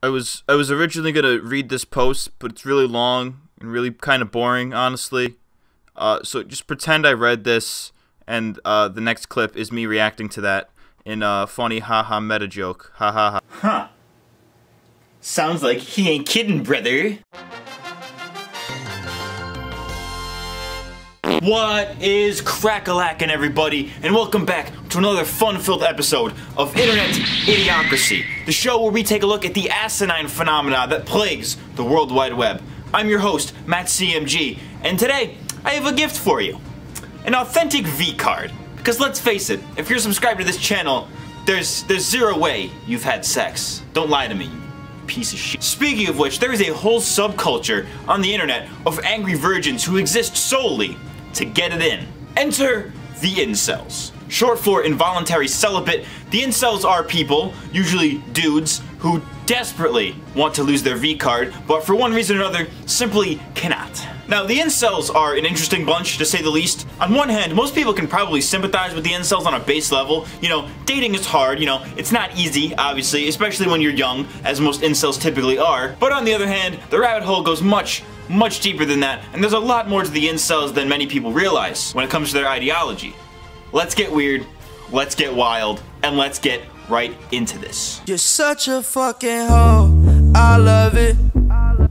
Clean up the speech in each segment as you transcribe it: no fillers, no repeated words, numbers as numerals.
I was originally gonna read this post, but it's really long and really kind of boring, honestly. So just pretend I read this, and the next clip is me reacting to that in a funny haha meta joke. Ha ha ha. Huh. Sounds like he ain't kidding, brother. What is crack-a-lackin', everybody, and welcome back to another fun-filled episode of Internet Idiocracy, the show where we take a look at the asinine phenomena that plagues the World Wide Web. I'm your host, Matt CMG, and today I have a gift for you. An authentic V-card. Because let's face it, if you're subscribed to this channel, there's zero way you've had sex. Don't lie to me, you piece of shit. Speaking of which, there is a whole subculture on the internet of angry virgins who exist solely to get it in. Enter the incels. Short for involuntary celibate, the incels are people, usually dudes, who desperately want to lose their V-card, but for one reason or another, simply cannot. Now, the incels are an interesting bunch, to say the least. On one hand, most people can probably sympathize with the incels on a base level. You know, dating is hard, you know, it's not easy, obviously, especially when you're young, as most incels typically are. But on the other hand, the rabbit hole goes much deeper than that, and there's a lot more to the incels than many people realize when it comes to their ideology. Let's get weird, let's get wild, and let's get right into this. You're such a fucking hoe, I love it.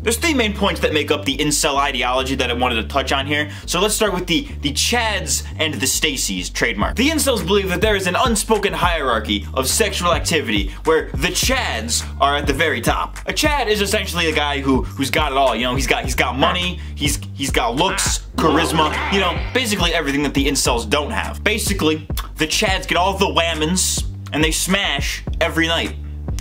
There's three main points that make up the incel ideology that I wanted to touch on here. So let's start with the Chads and the Stacys trademark. The incels believe that there is an unspoken hierarchy of sexual activity where the Chads are at the very top. A Chad is essentially a guy who's got it all. You know, he's got money, he's got looks, charisma, you know, basically everything that the incels don't have. Basically, the Chads get all the whammons and they smash every night.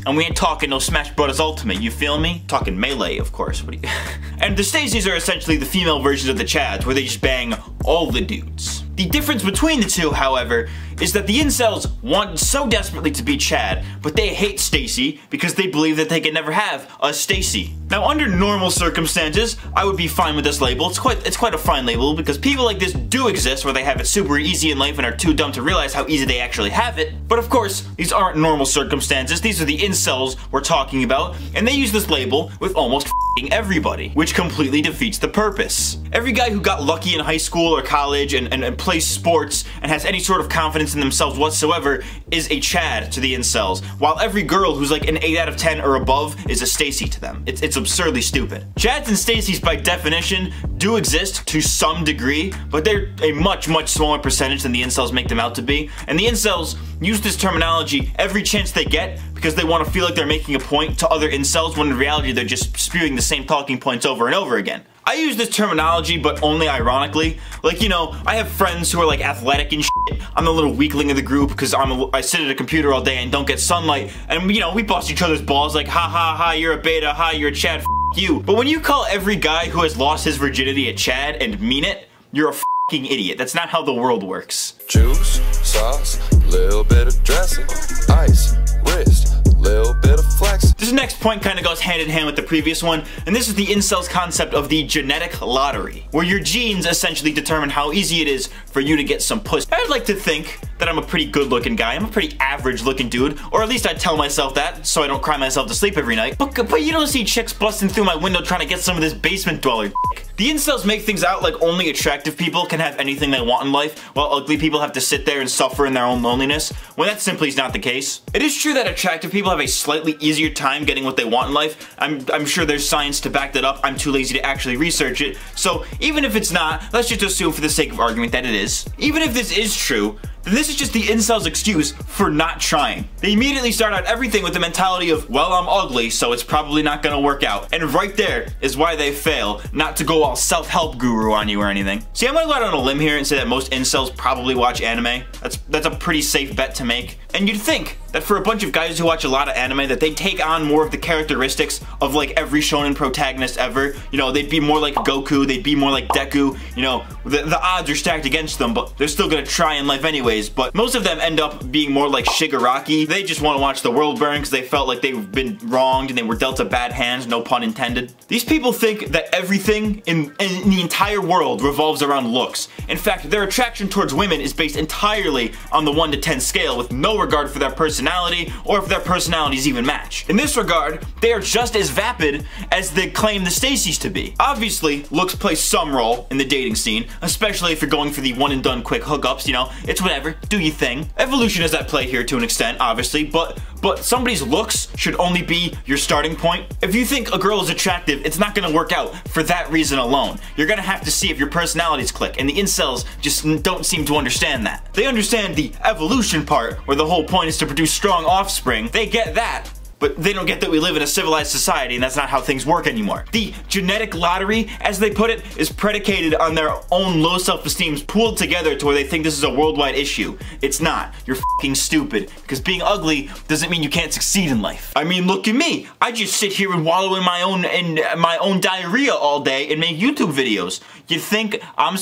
And we ain't talking no Smash Brothers Ultimate, you feel me? Talking Melee, of course. What do you And the Stacys are essentially the female versions of the Chads, where they just bang all the dudes. The difference between the two, however, is that the incels want so desperately to be Chad, but they hate Stacy because they believe that they can never have a Stacy. Now, under normal circumstances, I would be fine with this label. It's quite a fine label because people like this do exist where they have it super easy in life and are too dumb to realize how easy they actually have it. But of course, these aren't normal circumstances. These are the incels we're talking about, and they use this label with almost everybody, which completely defeats the purpose. Every guy who got lucky in high school or college and plays sports and has any sort of confidence in themselves whatsoever is a Chad to the incels, while every girl who's like an 8 out of 10 or above is a Stacy to them. It's absurdly stupid. Chads and Stacys by definition do exist to some degree, but they're a much smaller percentage than the incels make them out to be, and the incels use this terminology every chance they get because they want to feel like they're making a point to other incels when in reality they're just spewing the same talking points over and over again. I use this terminology, but only ironically. Like, you know, I have friends who are like athletic and shit. I'm the little weakling of the group because I sit at a computer all day and don't get sunlight. And, you know, we bust each other's balls like, ha ha ha, you're a beta, ha, you're a Chad, f you. But when you call every guy who has lost his virginity a Chad and mean it, you're a f***ing idiot. That's not how the world works. Juice, sauce, little bit of dressing, ice, wrist, little bit of flex. This next point kind of goes hand in hand with the previous one, and this is the incels concept of the genetic lottery, where your genes essentially determine how easy it is for you to get some pussy. I'd like to think that I'm a pretty good looking guy. I'm a pretty average looking dude, or at least I tell myself that so I don't cry myself to sleep every night. But you don't see chicks busting through my window trying to get some of this basement dweller dick. The incels make things out like only attractive people can have anything they want in life, while ugly people have to sit there and suffer in their own loneliness, when that simply is not the case. It is true that attractive people have a slightly easier time getting what they want in life. I'm sure there's science to back that up. I'm too lazy to actually research it. So even if it's not, let's just assume for the sake of argument that it is. Even if this is true, then this is just the incels' excuse for not trying. They immediately start out everything with the mentality of, well, I'm ugly, so it's probably not gonna work out. And right there is why they fail, not to go all self-help guru on you or anything. See, I'm gonna go out on a limb here and say that most incels probably watch anime. That's a pretty safe bet to make. And you'd think that for a bunch of guys who watch a lot of anime that they'd take on more of the characteristics of like every shonen protagonist ever. You know, they'd be more like Goku, they'd be more like Deku. You know, the odds are stacked against them, but they're still gonna try in life anyways. But most of them end up being more like Shigaraki. They just want to watch the world burn because they felt like they've been wronged and they were dealt a bad hand, no pun intended. These people think that everything in the entire world revolves around looks. In fact, their attraction towards women is based entirely on the 1 to 10 scale with no regard for their personality personality, or if their personalities even match. In this regard, they are just as vapid as they claim the Stacys to be. Obviously, looks play some role in the dating scene, especially if you're going for the one and done quick hookups, you know, it's whatever, do your thing. Evolution is at play here to an extent, obviously, but somebody's looks should only be your starting point. If you think a girl is attractive, it's not gonna work out for that reason alone. You're gonna have to see if your personalities click, and the incels just don't seem to understand that. They understand the evolution part, where the whole point is to produce strong offspring. They get that, but they don't get that we live in a civilized society and that's not how things work anymore. The genetic lottery, as they put it, is predicated on their own low self-esteem pooled together to where they think this is a worldwide issue. It's not. You're f***ing stupid, because being ugly doesn't mean you can't succeed in life. I mean, look at me. I just sit here and wallow in my own diarrhea all day and make YouTube videos. You think I'm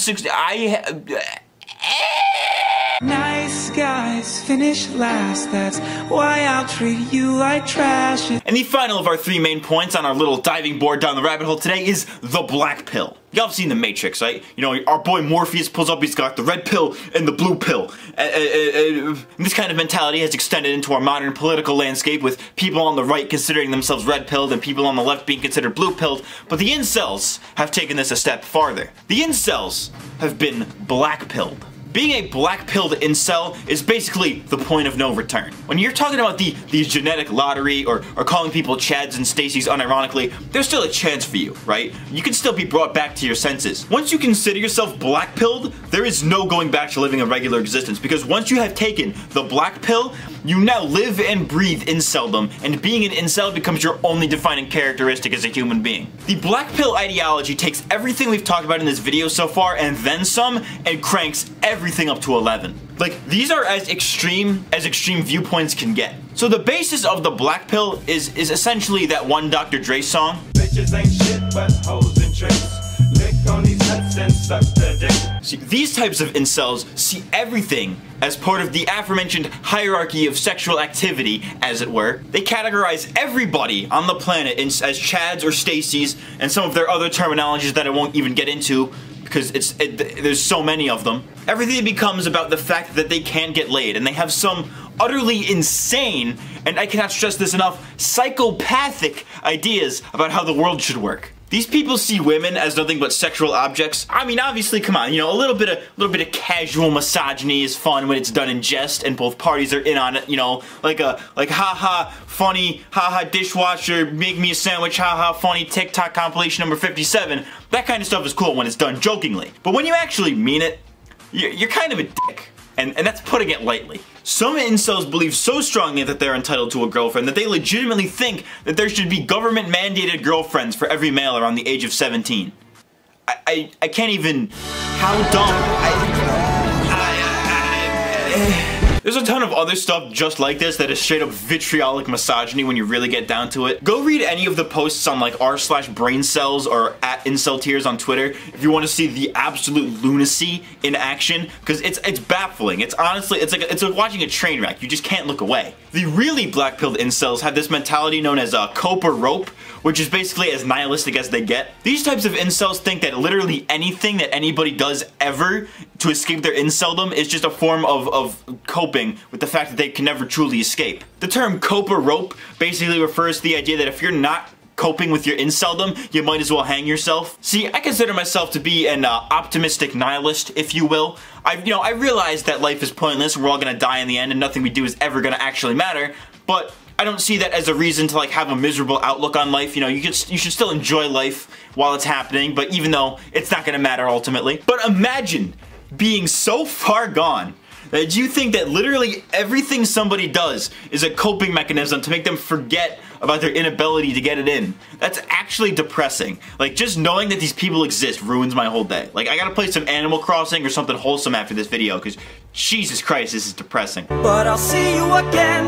Nice guys finish last, that's why I'll treat you like trash. And the final of our 3 main points on our little diving board down the rabbit hole today is the black pill. Y'all have seen The Matrix, right? You know, our boy Morpheus pulls up, he's got the red pill and the blue pill. This kind of mentality has extended into our modern political landscape, with people on the right considering themselves red-pilled and people on the left being considered blue-pilled, but the incels have taken this a step farther. The incels have been black-pilled. Being a black-pilled incel is basically the point of no return. When you're talking about the genetic lottery or calling people Chads and Stacys unironically, there's still a chance for you, right? You can still be brought back to your senses. Once you consider yourself black-pilled, there is no going back to living a regular existence, because once you have taken the black pill, you now live and breathe inceldom, and being an incel becomes your only defining characteristic as a human being. The black pill ideology takes everything we've talked about in this video so far and then some, and cranks everything up to 11. Like, these are as extreme viewpoints can get. So the basis of the black pill is essentially that one Dr. Dre song. Bitches ain't shit but hoes and tricks. Lick on these nuts and suck the dick. See, these types of incels see everything as part of the aforementioned hierarchy of sexual activity, as it were. They categorize everybody on the planet as Chads or Stacys, and some of their other terminologies that I won't even get into, because there's so many of them. Everything becomes about the fact that they can't get laid, and they have some utterly insane, and I cannot stress this enough, psychopathic ideas about how the world should work. These people see women as nothing but sexual objects. I mean, obviously, come on, you know, a little bit of casual misogyny is fun when it's done in jest and both parties are in on it, you know, like haha funny, haha dishwasher, make me a sandwich, haha funny TikTok compilation number 57. That kind of stuff is cool when it's done jokingly. But when you actually mean it, you're kind of a dick. And that's putting it lightly. Some incels believe so strongly that they're entitled to a girlfriend that they legitimately think that there should be government-mandated girlfriends for every male around the age of 17. I can't even... How dumb... There's a ton of other stuff just like this that is straight up vitriolic misogyny when you really get down to it. Go read any of the posts on like r/braincells or @inceltears on Twitter if you want to see the absolute lunacy in action, because it's baffling. It's honestly, it's like watching a train wreck. You just can't look away. The really black-pilled incels have this mentality known as cope or rope, which is basically as nihilistic as they get. These types of incels think that literally anything that anybody does ever to escape their inceldom is just a form of coping with the fact that they can never truly escape. The term cope or rope basically refers to the idea that if you're not coping with your inceldom, you might as well hang yourself. See, I consider myself to be an optimistic nihilist, if you will. I realize that life is pointless, we're all gonna die in the end, and nothing we do is ever gonna actually matter, but I don't see that as a reason to like have a miserable outlook on life. You know, you should still enjoy life while it's happening, but even though it's not gonna matter ultimately. But imagine being so far gone that you think that literally everything somebody does is a coping mechanism to make them forget about their inability to get it in. That's actually depressing. Like, just knowing that these people exist ruins my whole day. Like, I gotta play some Animal Crossing or something wholesome after this video, because Jesus Christ, this is depressing. But I'll see you again,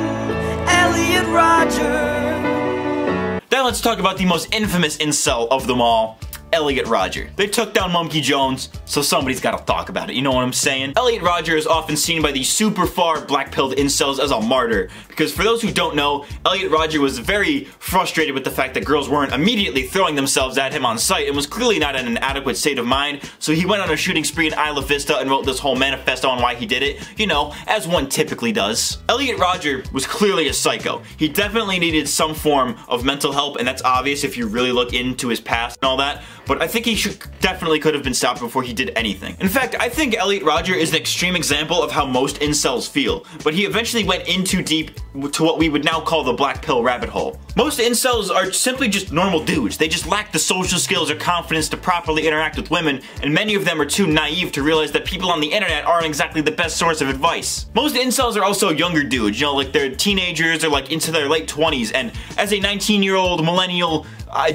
Elliot Rodger. Then let's talk about the most infamous incel of them all, Elliot Rodger. They took down Monkey Jones, so somebody's gotta talk about it, you know what I'm saying? Elliot Rodger is often seen by the super far black-pilled incels as a martyr, because for those who don't know, Elliot Rodger was very frustrated with the fact that girls weren't immediately throwing themselves at him on sight and was clearly not in an adequate state of mind, so he went on a shooting spree in Isla Vista and wrote this whole manifesto on why he did it, you know, as one typically does. Elliot Rodger was clearly a psycho. He definitely needed some form of mental help, and that's obvious if you really look into his past and all that, but I think he definitely could have been stopped before he did anything. In fact, I think Elliot Rodger is an extreme example of how most incels feel, but he eventually went in too deep to what we would now call the black pill rabbit hole. Most incels are simply just normal dudes. They just lack the social skills or confidence to properly interact with women, and many of them are too naive to realize that people on the internet aren't exactly the best source of advice. Most incels are also younger dudes, you know, like they're teenagers or like into their late 20s, and as a 19-year-old millennial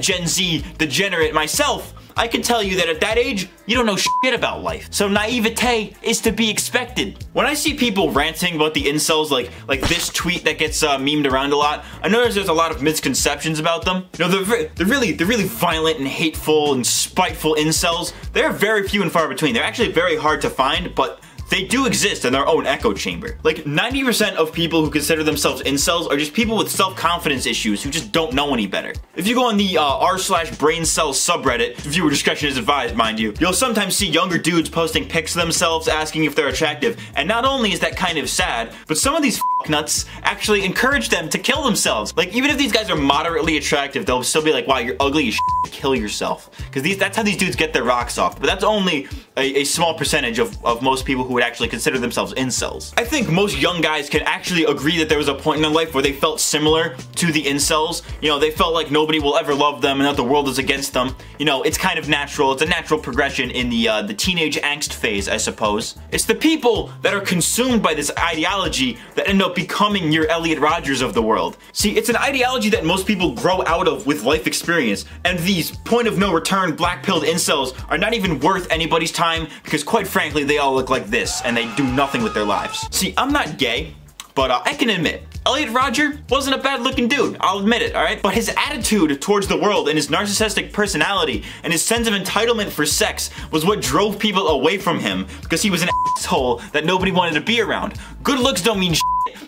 Gen Z degenerate myself, I can tell you that at that age, you don't know shit about life. So naivete is to be expected. When I see people ranting about the incels, like this tweet that gets memed around a lot, I notice there's a lot of misconceptions about them. You know, the really violent and hateful and spiteful incels, they're very few and far between. They're actually very hard to find, but they do exist in their own echo chamber. Like 90% of people who consider themselves incels are just people with self-confidence issues who just don't know any better. If you go on the r/braincell subreddit, viewer discretion is advised, mind you, you'll sometimes see younger dudes posting pics of themselves asking if they're attractive, and not only is that kind of sad, but some of these nuts actually encourage them to kill themselves. Like, even if these guys are moderately attractive, they'll still be like, wow, you're ugly as shit, kill yourself. Because that's how these dudes get their rocks off. But that's only a small percentage of most people who would actually consider themselves incels. I think most young guys can actually agree that there was a point in their life where they felt similar to the incels. You know, they felt like nobody will ever love them and that the world is against them. You know, it's kind of natural. It's a natural progression in the teenage angst phase, I suppose. It's the people that are consumed by this ideology that end up becoming your Elliot Rodgers of the world. See, it's an ideology that most people grow out of with life experience, and these point-of-no-return black-pilled incels are not even worth anybody's time because, quite frankly, they all look like this and they do nothing with their lives. See, I'm not gay, but I can admit, Elliot Rodger wasn't a bad-looking dude, I'll admit it, alright? But his attitude towards the world and his narcissistic personality and his sense of entitlement for sex was what drove people away from him because he was an asshole that nobody wanted to be around. Good looks don't mean shit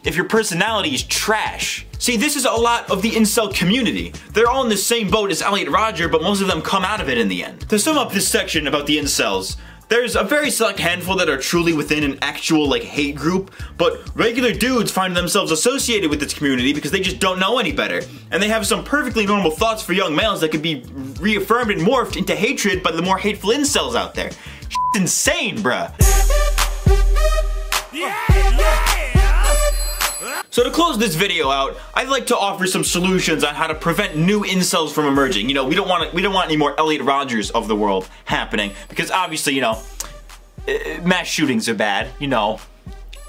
if your personality is trash. See, this is a lot of the incel community. They're all in the same boat as Elliot Rodger, but most of them come out of it in the end. To sum up this section about the incels, there's a very select handful that are truly within an actual, like, hate group, but regular dudes find themselves associated with this community because they just don't know any better. And they have some perfectly normal thoughts for young males that could be reaffirmed and morphed into hatred by the more hateful incels out there. Shit's insane, bruh. So to close this video out, I'd like to offer some solutions on how to prevent new incels from emerging. You know, we don't want any more Elliot Rodgers of the world happening because obviously, you know, mass shootings are bad. You know,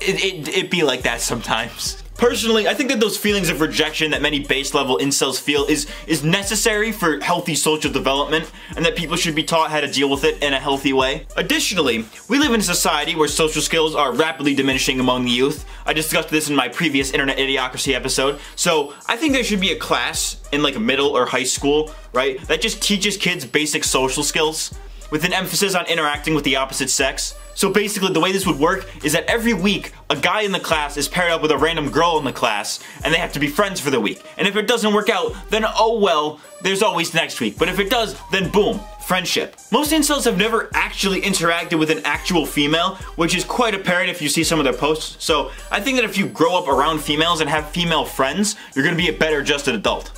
it be like that sometimes. Personally, I think that those feelings of rejection that many base-level incels feel is necessary for healthy social development, and that people should be taught how to deal with it in a healthy way. Additionally, we live in a society where social skills are rapidly diminishing among the youth. I discussed this in my previous Internet Idiocracy episode, so I think there should be a class in like middle or high school, right, that just teaches kids basic social skills, with an emphasis on interacting with the opposite sex. So basically the way this would work is that every week a guy in the class is paired up with a random girl in the class and they have to be friends for the week. And if it doesn't work out, then oh well, there's always next week. But if it does, then boom, friendship. Most incels have never actually interacted with an actual female, which is quite apparent if you see some of their posts. So I think that if you grow up around females and have female friends, you're gonna be a better adjusted adult.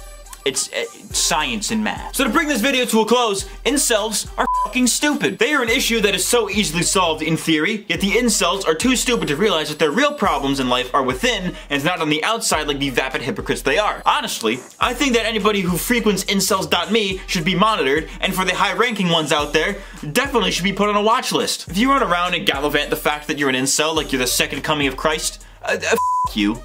It's science and math. So to bring this video to a close, incels are fucking stupid. They are an issue that is so easily solved in theory, yet the incels are too stupid to realize that their real problems in life are within and not on the outside like the vapid hypocrites they are. Honestly, I think that anybody who frequents incels.me should be monitored, and for the high-ranking ones out there, definitely should be put on a watch list. If you run around and gallivant the fact that you're an incel like you're the second coming of Christ, f you.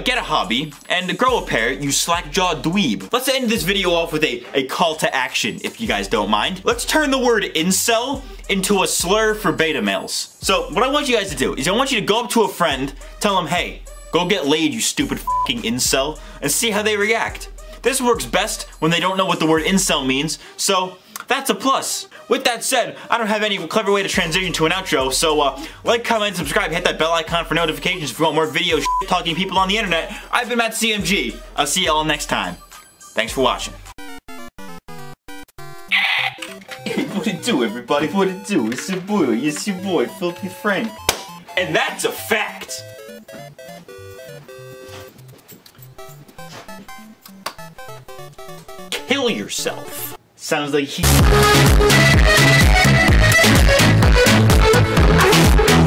Get a hobby, and grow a pair, you slack-jawed dweeb. Let's end this video off with a call to action, if you guys don't mind. Let's turn the word incel into a slur for beta males. So, what I want you guys to do is I want you to go up to a friend, tell them, hey, go get laid, you stupid fucking incel, and see how they react. This works best when they don't know what the word incel means, so that's a plus. With that said, I don't have any clever way to transition to an outro, so like, comment, subscribe, hit that bell icon for notifications if you want more videos talking people on the internet. I've been Matt CMG. I'll see y'all next time. Thanks for watching. What it do, everybody? What it do? It's your boy, Filthy Frank. And that's a fact! Kill yourself. Sounds like he...